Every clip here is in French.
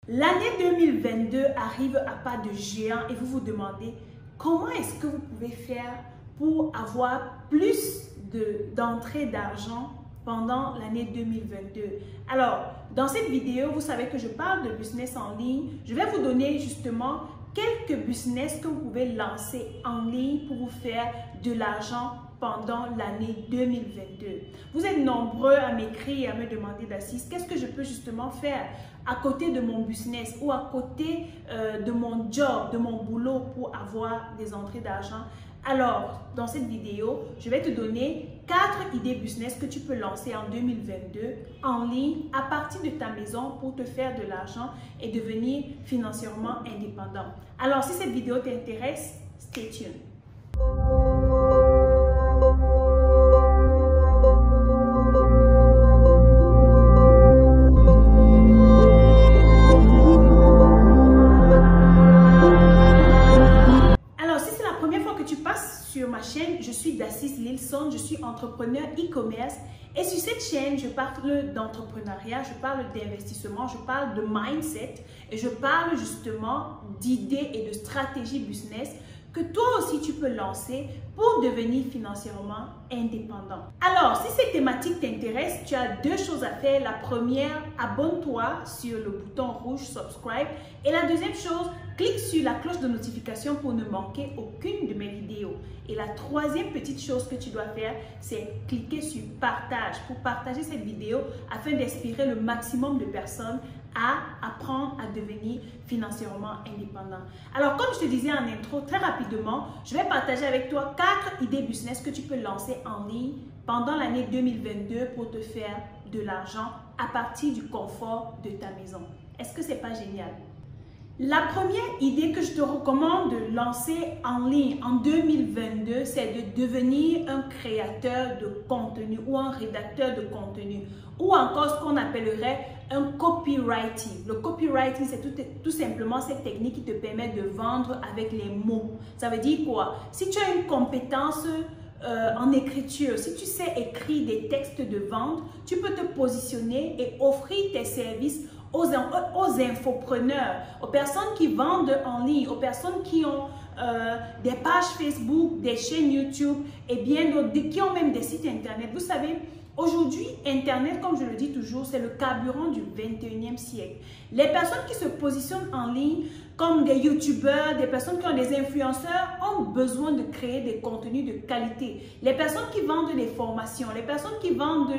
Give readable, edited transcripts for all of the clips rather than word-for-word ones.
L'année 2022 arrive à pas de géant et vous vous demandez comment est-ce que vous pouvez faire pour avoir plus d'entrées d'argent pendant l'année 2022. Alors, dans cette vidéo, vous savez que je parle de business en ligne. Je vais vous donner justement quelques business que vous pouvez lancer en ligne pour vous faire de l'argent pendant l'année 2022. Vous êtes nombreux à m'écrire et à me demander d'Assis, qu'est-ce que je peux justement faire à côté de mon business ou à côté de mon job, de mon boulot pour avoir des entrées d'argent. Alors, dans cette vidéo, je vais te donner 4 idées business que tu peux lancer en 2022 en ligne à partir de ta maison pour te faire de l'argent et devenir financièrement indépendant. Alors, si cette vidéo t'intéresse, stay tuned. Sur ma chaîne, je suis Dassis Lilson, je suis entrepreneur e-commerce et sur cette chaîne, je parle d'entrepreneuriat, je parle d'investissement, je parle de mindset et je parle justement d'idées et de stratégies business que toi aussi tu peux lancer pour devenir financièrement indépendant. Alors, si cette thématique t'intéresse, tu as 2 choses à faire. La première, abonne-toi sur le bouton rouge subscribe et la deuxième chose, clique sur la cloche de notification pour ne manquer aucune de mes vidéos. Et la troisième petite chose que tu dois faire, c'est cliquer sur partage pour partager cette vidéo afin d'inspirer le maximum de personnes à apprendre à devenir financièrement indépendant. Alors, comme je te disais en intro, très rapidement, je vais partager avec toi 4 idées business que tu peux lancer en ligne pendant l'année 2022 pour te faire de l'argent à partir du confort de ta maison. Est-ce que c'est pas génial? La première idée que je te recommande de lancer en ligne en 2022, c'est de devenir un créateur de contenu ou un rédacteur de contenu ou encore ce qu'on appellerait un copywriting. Le copywriting, c'est tout simplement cette technique qui te permet de vendre avec les mots. Ça veut dire quoi? Si tu as une compétence en écriture, si tu sais écrire des textes de vente, tu peux te positionner et offrir tes services aux infopreneurs, aux personnes qui vendent en ligne, aux personnes qui ont des pages Facebook, des chaînes YouTube et bien d'autres, qui ont même des sites internet. Vous savez, aujourd'hui, Internet, comme je le dis toujours, c'est le carburant du 21e siècle. Les personnes qui se positionnent en ligne, comme des YouTubeurs, des personnes qui ont des influenceurs, ont besoin de créer des contenus de qualité. Les personnes qui vendent des formations, les personnes qui vendent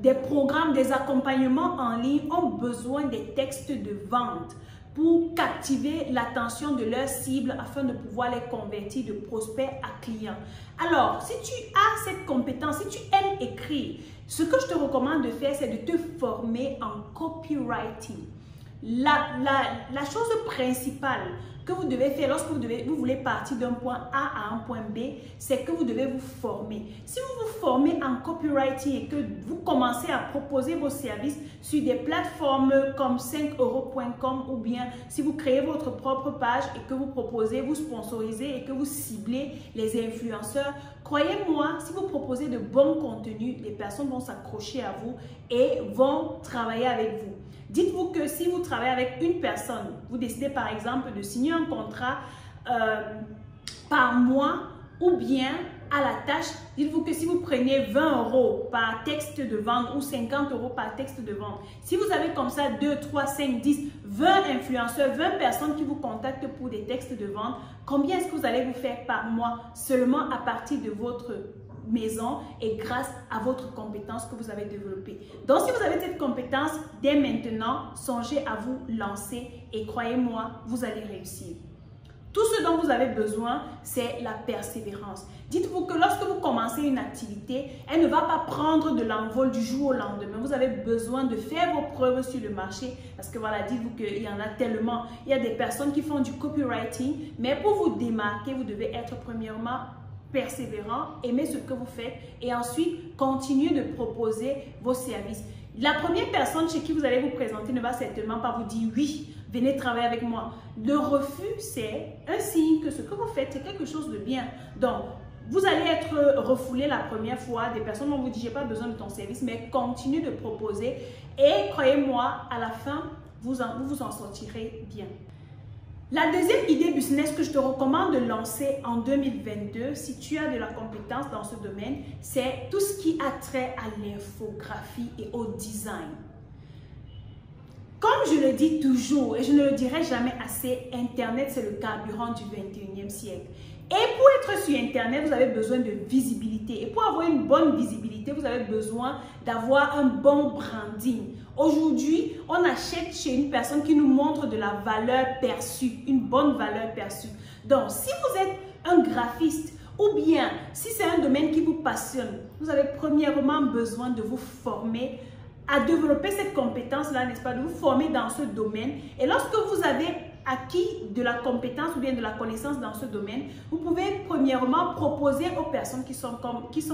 des programmes, des accompagnements en ligne ont besoin des textes de vente pour captiver l'attention de leur cible afin de pouvoir les convertir de prospects à clients. Alors, si tu as cette compétence, si tu aimes écrire, ce que je te recommande de faire, c'est de te former en copywriting. La chose principale que vous devez faire lorsque vous voulez partir d'un point A à un point B, c'est que vous devez vous former. Si vous vous formez en copywriting et que vous commencez à proposer vos services sur des plateformes comme 5euros.com ou bien si vous créez votre propre page et que vous proposez, vous sponsorisez et que vous ciblez les influenceurs, croyez-moi, si vous proposez de bons contenus, les personnes vont s'accrocher à vous et vont travailler avec vous. Dites-vous que si vous travaillez avec une personne, vous décidez par exemple de signer un contrat par mois ou bien à la tâche, dites-vous que si vous prenez 20 € par texte de vente ou 50 € par texte de vente, si vous avez comme ça 2, 3, 5, 10, 20 influenceurs, 20 personnes qui vous contactent pour des textes de vente, combien est-ce que vous allez vous faire par mois seulement à partir de votre maison et grâce à votre compétence que vous avez développée. Donc, si vous avez cette compétence, dès maintenant, songez à vous lancer et croyez-moi, vous allez réussir. Tout ce dont vous avez besoin, c'est la persévérance. Dites-vous que lorsque vous commencez une activité, elle ne va pas prendre de l'envol du jour au lendemain. Vous avez besoin de faire vos preuves sur le marché parce que voilà, dites-vous qu'il y en a tellement. Il y a des personnes qui font du copywriting, mais pour vous démarquer, vous devez être premièrement persévérant, aimer ce que vous faites et ensuite continuer de proposer vos services. La première personne chez qui vous allez vous présenter ne va certainement pas vous dire oui, venez travailler avec moi. Le refus, c'est un signe que ce que vous faites, c'est quelque chose de bien. Donc, vous allez être refoulé la première fois, des personnes vont vous dire j'ai pas besoin de ton service, mais continuez de proposer et croyez-moi, à la fin, vous vous en sortirez bien. La deuxième idée business que je te recommande de lancer en 2022, si tu as de la compétence dans ce domaine, c'est tout ce qui a trait à l'infographie et au design. Comme je le dis toujours, et je ne le dirai jamais assez, Internet, c'est le carburant du 21e siècle. Et pour être sur Internet, vous avez besoin de visibilité. Et pour avoir une bonne visibilité, vous avez besoin d'avoir un bon branding. Aujourd'hui, on achète chez une personne qui nous montre de la valeur perçue, une bonne valeur perçue. Donc, si vous êtes un graphiste ou bien si c'est un domaine qui vous passionne, vous avez premièrement besoin de vous former à développer cette compétence-là, n'est-ce pas, de vous former dans ce domaine. Et lorsque vous avez acquis de la compétence ou bien de la connaissance dans ce domaine, vous pouvez premièrement proposer aux personnes qui sont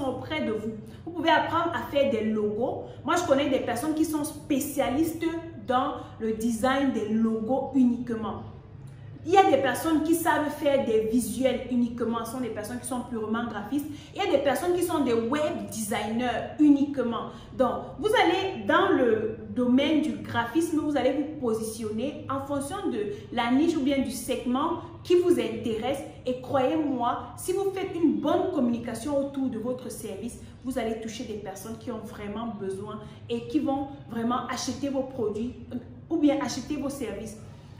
auprès de vous. Vous pouvez apprendre à faire des logos. Moi, je connais des personnes qui sont spécialistes dans le design des logos uniquement. Il y a des personnes qui savent faire des visuels uniquement, ce sont des personnes qui sont purement graphistes. Il y a des personnes qui sont des web designers uniquement. Donc, vous allez dans le domaine du graphisme, vous allez vous positionner en fonction de la niche ou bien du segment qui vous intéresse. Et croyez-moi, si vous faites une bonne communication autour de votre service, vous allez toucher des personnes qui ont vraiment besoin et qui vont vraiment acheter vos produits ou bien acheter vos services.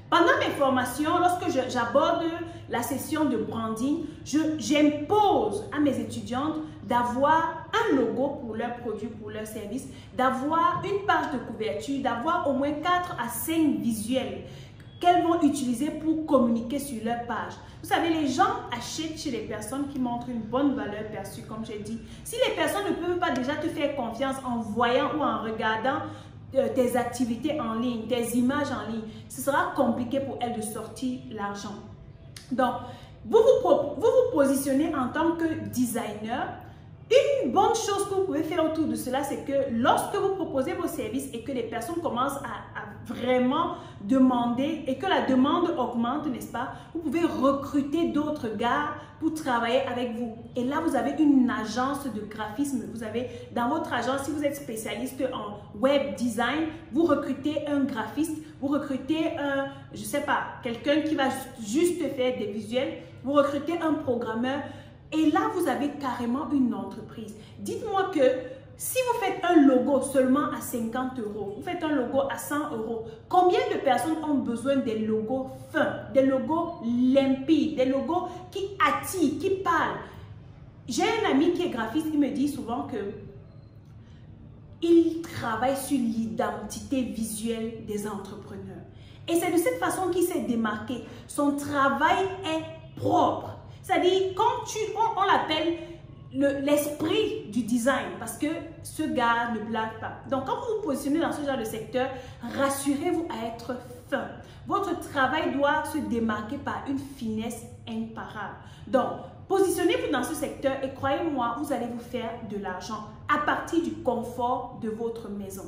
Pendant mes formations, lorsque j'aborde la session de branding, j'impose à mes étudiantes d'avoir un logo pour leurs produits, pour leurs services, d'avoir une page de couverture, d'avoir au moins 4 à 5 visuels qu'elles vont utiliser pour communiquer sur leur page. Vous savez, les gens achètent chez les personnes qui montrent une bonne valeur perçue, comme j'ai dit. Si les personnes ne peuvent pas déjà te faire confiance en voyant ou en regardant tes activités en ligne, tes images en ligne, ce sera compliqué pour elles de sortir l'argent. Donc, vous vous positionnez en tant que designer. Une bonne chose que vous pouvez faire autour de cela, c'est que lorsque vous proposez vos services et que les personnes commencent à vraiment demander et que la demande augmente, n'est-ce pas, vous pouvez recruter d'autres gars pour travailler avec vous. Et là, vous avez une agence de graphisme. Vous avez dans votre agence, si vous êtes spécialiste en web design, vous recrutez un graphiste, vous recrutez un, je sais pas, quelqu'un qui va juste faire des visuels, vous recrutez un programmeur. Et là, vous avez carrément une entreprise. Dites-moi que si vous faites un logo seulement à 50 €, vous faites un logo à 100 €, combien de personnes ont besoin des logos fins, des logos limpides, des logos qui attirent, qui parlent? J'ai un ami qui est graphiste, il me dit souvent que il travaille sur l'identité visuelle des entrepreneurs. Et c'est de cette façon qu'il s'est démarqué. Son travail est propre. C'est-à-dire, on l'appelle l'esprit du design parce que ce gars ne blague pas. Donc, quand vous vous positionnez dans ce genre de secteur, rassurez-vous à être fin. Votre travail doit se démarquer par une finesse imparable. Donc, positionnez-vous dans ce secteur et croyez-moi, vous allez vous faire de l'argent à partir du confort de votre maison.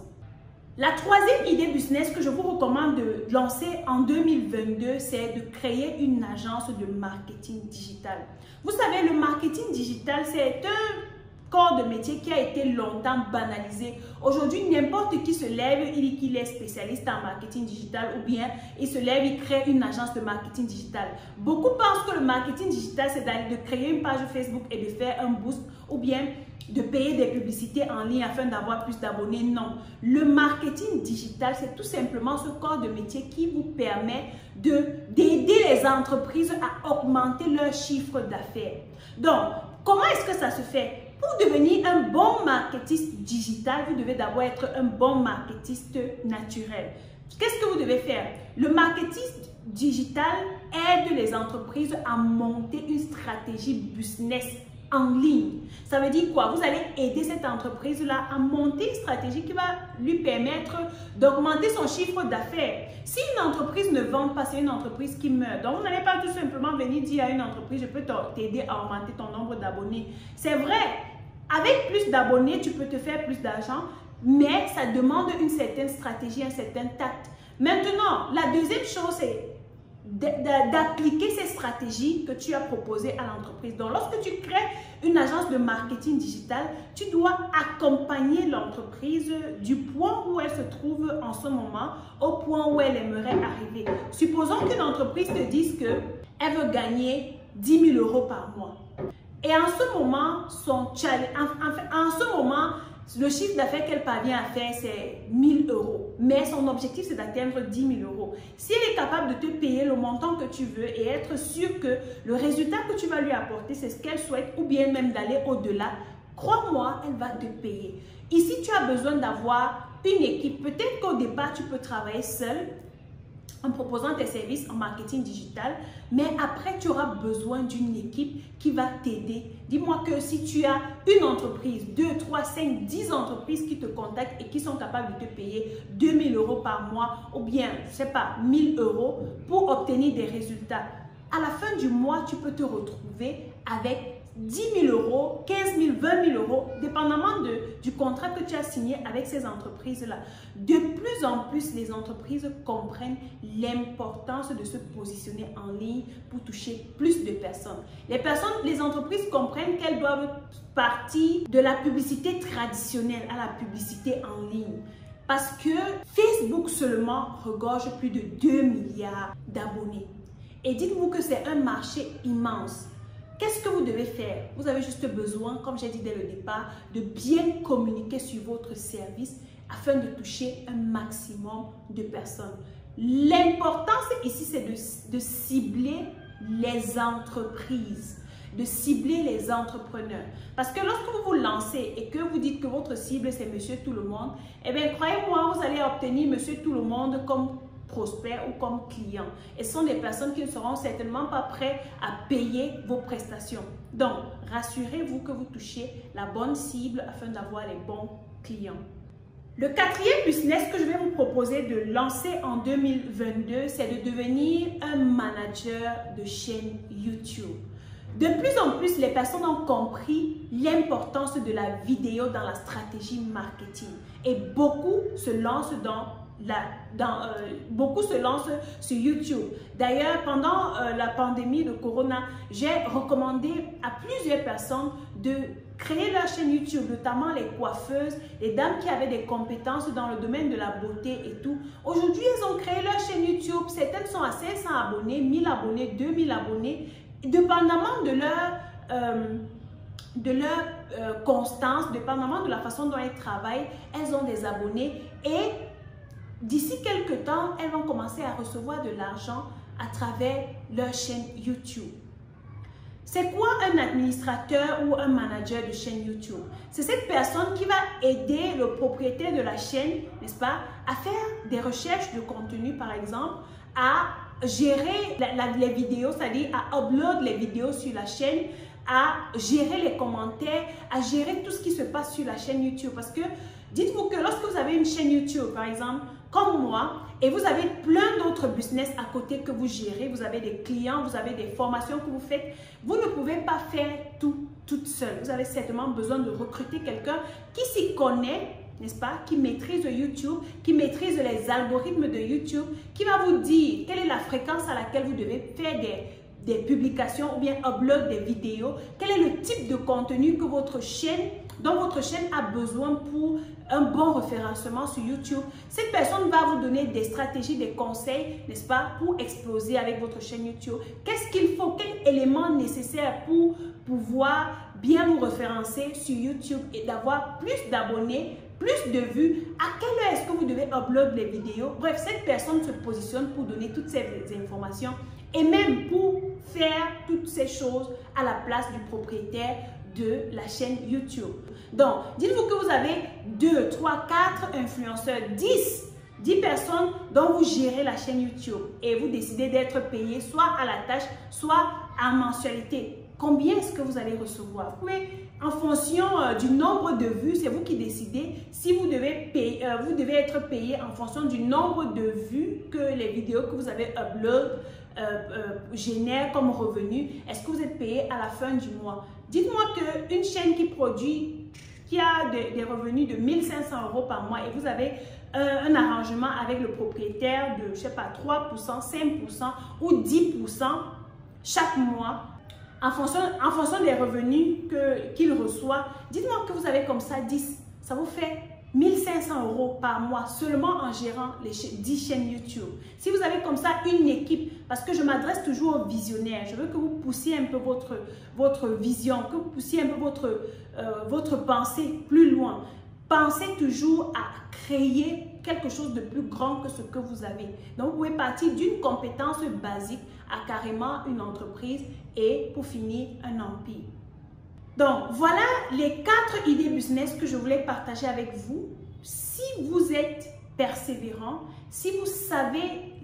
La troisième idée business que je vous recommande de lancer en 2022, c'est de créer une agence de marketing digital. Vous savez, le marketing digital, c'est un corps de métier qui a été longtemps banalisé. Aujourd'hui, n'importe qui se lève, il dit qu'il est spécialiste en marketing digital ou bien il se lève, il crée une agence de marketing digital. Beaucoup pensent que le marketing digital, c'est de créer une page Facebook et de faire un boost ou bien de payer des publicités en ligne afin d'avoir plus d'abonnés. Non. Le marketing digital, c'est tout simplement ce corps de métier qui vous permet d'aider les entreprises à augmenter leur chiffre d'affaires. Donc, comment est-ce que ça se fait? Pour devenir un bon marketiste digital, vous devez d'abord être un bon marketiste naturel. Qu'est-ce que vous devez faire? Le marketiste digital aide les entreprises à monter une stratégie business en ligne. Ça veut dire quoi? Vous allez aider cette entreprise-là à monter une stratégie qui va lui permettre d'augmenter son chiffre d'affaires. Si une entreprise ne vend pas, c'est une entreprise qui meurt. Donc, vous n'allez pas tout simplement venir dire à une entreprise, je peux t'aider à augmenter ton nombre d'abonnés. C'est vrai, avec plus d'abonnés, tu peux te faire plus d'argent, mais ça demande une certaine stratégie, un certain tact. Maintenant, la deuxième chose, c'est d'appliquer ces stratégies que tu as proposées à l'entreprise. Donc, lorsque tu crées une agence de marketing digital, tu dois accompagner l'entreprise du point où elle se trouve en ce moment au point où elle aimerait arriver. Supposons qu'une entreprise te dise qu'elle veut gagner 10 000 € par mois. Et en ce moment, le chiffre d'affaires qu'elle parvient à faire, c'est 1 000 €. Mais son objectif, c'est d'atteindre 10 000 €. Si elle est capable de te payer le montant que tu veux et être sûre que le résultat que tu vas lui apporter, c'est ce qu'elle souhaite, ou bien même d'aller au-delà, crois-moi, elle va te payer. Ici, tu as besoin d'avoir une équipe. Peut-être qu'au départ, tu peux travailler seul en proposant tes services en marketing digital, mais après, tu auras besoin d'une équipe qui va t'aider. Dis-moi que si tu as une entreprise, 2, 3, 5, 10 entreprises qui te contactent et qui sont capables de te payer 2 000 € par mois ou bien, je ne sais pas, 1 000 € pour obtenir des résultats. À la fin du mois, tu peux te retrouver avec 10 000 €, 15 000, 20 000 €, dépendamment du contrat que tu as signé avec ces entreprises-là. De plus en plus, les entreprises comprennent l'importance de se positionner en ligne pour toucher plus de personnes. Les entreprises comprennent qu'elles doivent partir de la publicité traditionnelle à la publicité en ligne. Parce que Facebook seulement regorge plus de 2 milliards d'abonnés. Et dites-vous que c'est un marché immense. Qu'est-ce que vous devez faire? Vous avez juste besoin, comme j'ai dit dès le départ, de bien communiquer sur votre service afin de toucher un maximum de personnes. L'importance ici, c'est de cibler les entreprises, de cibler les entrepreneurs. Parce que lorsque vous vous lancez et que vous dites que votre cible, c'est Monsieur Tout le Monde, eh bien, croyez-moi, vous allez obtenir Monsieur Tout le Monde comme prospects ou comme clients. Et ce sont des personnes qui ne seront certainement pas prêtes à payer vos prestations. Donc, rassurez-vous que vous touchez la bonne cible afin d'avoir les bons clients. Le quatrième business que je vais vous proposer de lancer en 2022, c'est de devenir un manager de chaîne YouTube. De plus en plus, les personnes ont compris l'importance de la vidéo dans la stratégie marketing. Et beaucoup se lancent beaucoup se lancent sur YouTube. D'ailleurs, pendant la pandémie de Corona, j'ai recommandé à plusieurs personnes de créer leur chaîne YouTube, notamment les coiffeuses, les dames qui avaient des compétences dans le domaine de la beauté et tout. Aujourd'hui, elles ont créé leur chaîne YouTube. Certaines sont à 500 abonnés, 1000 abonnés, 2000 abonnés. Dépendamment de leur constance, dépendamment de la façon dont elles travaillent, elles ont des abonnés et d'ici quelques temps, elles vont commencer à recevoir de l'argent à travers leur chaîne YouTube. C'est quoi un administrateur ou un manager de chaîne YouTube? C'est cette personne qui va aider le propriétaire de la chaîne, n'est-ce pas, à faire des recherches de contenu, par exemple, à gérer les vidéos, c'est-à-dire à upload les vidéos sur la chaîne, à gérer les commentaires, à gérer tout ce qui se passe sur la chaîne YouTube. Parce que dites-vous que lorsque vous avez une chaîne YouTube, par exemple, comme moi, et vous avez plein d'autres business à côté que vous gérez, vous avez des clients, vous avez des formations que vous faites, vous ne pouvez pas faire tout toute seule. Vous avez certainement besoin de recruter quelqu'un qui s'y connaît, n'est-ce pas, qui maîtrise YouTube, qui maîtrise les algorithmes de YouTube, qui va vous dire quelle est la fréquence à laquelle vous devez faire des publications ou bien upload des vidéos, quel est le type de contenu que dont votre chaîne a besoin pour un bon référencement sur YouTube. Cette personne va vous donner des stratégies, des conseils, n'est-ce pas, pour exploser avec votre chaîne YouTube. Qu'est-ce qu'il faut, quel élément nécessaire pour pouvoir bien vous référencer sur YouTube et d'avoir plus d'abonnés, plus de vues, à quelle heure est-ce que vous devez upload les vidéos. Bref, cette personne se positionne pour donner toutes ces informations et même pour faire toutes ces choses à la place du propriétaire de la chaîne YouTube. Donc, dites-vous que vous avez 2, 3, 4 influenceurs, 10 personnes dont vous gérez la chaîne YouTube et vous décidez d'être payé soit à la tâche, soit à mensualité. Combien est-ce que vous allez recevoir? Mais en fonction du nombre de vues, c'est vous qui décidez si vous devez être payé en fonction du nombre de vues que les vidéos que vous avez upload génèrent comme revenu. Est-ce que vous êtes payé à la fin du mois? Dites-moi qu'une chaîne qui a des revenus de 1 500 € par mois et vous avez un arrangement avec le propriétaire de, je sais pas, 3%, 5% ou 10% chaque mois en fonction des revenus qu'il reçoit. Dites-moi que vous avez comme ça 10, ça vous fait 1500 € par mois seulement en gérant les 10 chaînes YouTube. Si vous avez comme ça une équipe, parce que je m'adresse toujours aux visionnaires, je veux que vous poussiez un peu votre vision, que vous poussiez un peu votre pensée plus loin. Pensez toujours à créer quelque chose de plus grand que ce que vous avez. Donc, vous pouvez partir d'une compétence basique à carrément une entreprise et pour finir, un empire. Donc, voilà les 4 idées business que je voulais partager avec vous. Si vous êtes persévérant, si vous savez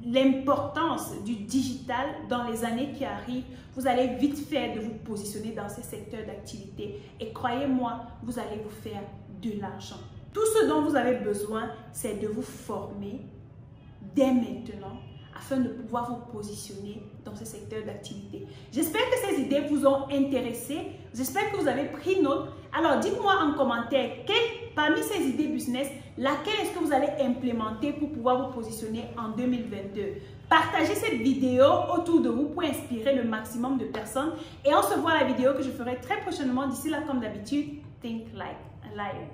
l'importance du digital dans les années qui arrivent, vous allez vite faire de vous positionner dans ces secteurs d'activité. Et croyez-moi, vous allez vous faire de l'argent. Tout ce dont vous avez besoin, c'est de vous former dès maintenant afin de pouvoir vous positionner dans ce secteur d'activité. J'espère que ces idées vous ont intéressé. J'espère que vous avez pris note. Alors, dites-moi en commentaire, parmi ces idées business, laquelle est-ce que vous allez implémenter pour pouvoir vous positionner en 2022? Partagez cette vidéo autour de vous pour inspirer le maximum de personnes. Et on se voit à la vidéo que je ferai très prochainement. D'ici là, comme d'habitude, think like a lion.